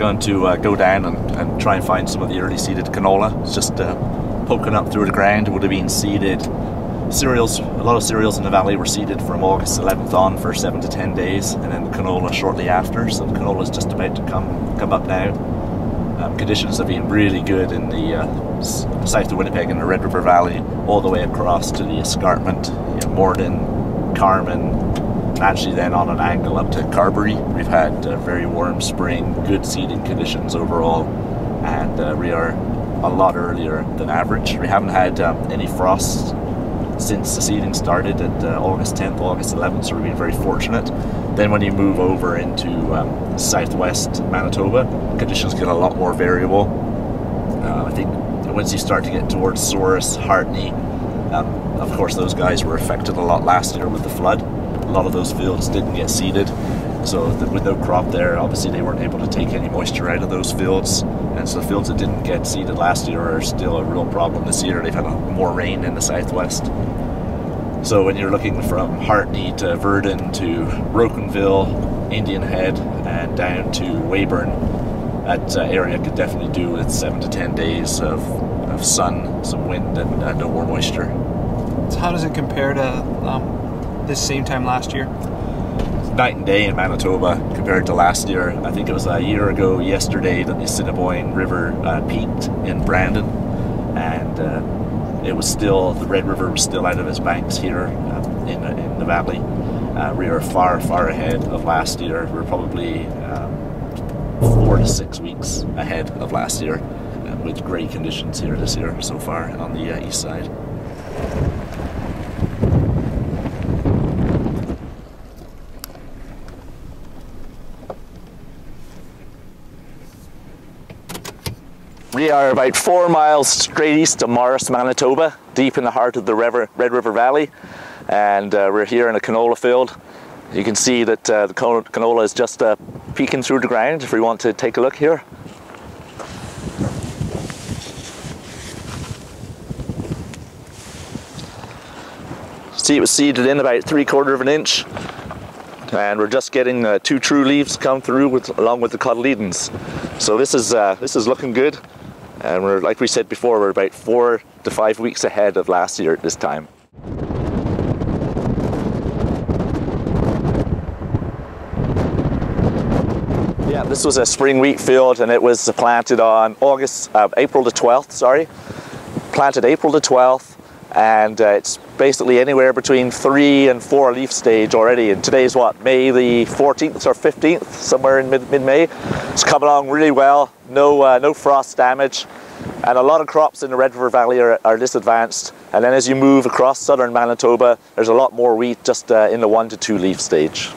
going to go down and try and find some of the early seeded canola. It's just poking up through the ground. It would have been seeded. Cereals, a lot of cereals in the valley were seeded from August 11th on for 7 to 10 days, and then the canola shortly after. So the canola is just about to come up now. Conditions have been really good in the south of Winnipeg in the Red River Valley, all the way across to the escarpment, Morden, Carmen, and actually then on an angle up to Carberry. We've had a very warm spring, good seeding conditions overall, and we are a lot earlier than average. We haven't had any frost since the seeding started at August 10th, August 11th, so we've been very fortunate. Then when you move over into southwest Manitoba, conditions get a lot more variable. I think once you start to get towards Souris, Hartney, of course those guys were affected a lot last year with the flood. A lot of those fields didn't get seeded, so with no crop there, obviously they weren't able to take any moisture out of those fields. And so the fields that didn't get seeded last year are still a real problem this year. They've had more rain in the southwest. So when you're looking from Hartney to Verdun to Rocanville, Indian Head, and down to Weyburn, that area could definitely do with 7 to 10 days of sun, some wind, and no more moisture. So how does it compare to this same time last year? Night and day in Manitoba compared to last year. I think it was a year ago yesterday that the Assiniboine River peaked in Brandon, and it was still, the Red River was still out of its banks here in the valley. We are far ahead of last year. We're probably 4 to 6 weeks ahead of last year, with great conditions here this year so far on the east side. We are about 4 miles straight east of Morris, Manitoba, deep in the heart of the Red River Valley, and we're here in a canola field. You can see that the canola is just peeking through the ground if we want to take a look here. See, it was seeded in about 3/4 of an inch, and we're just getting 2 true leaves come through along with the cotyledons. So this is looking good. And we're, like we said before, we're about 4 to 5 weeks ahead of last year at this time. Yeah, this was a spring wheat field, and it was planted on April the 12th, sorry. Planted April the 12th, and it's basically anywhere between 3 and 4 leaf stage already. And today's what, May the 14th or 15th, somewhere in mid-May. It's coming along really well. No frost damage, and a lot of crops in the Red River Valley are this advanced. And then as you move across southern Manitoba, there's a lot more wheat just in the 1 to 2 leaf stage.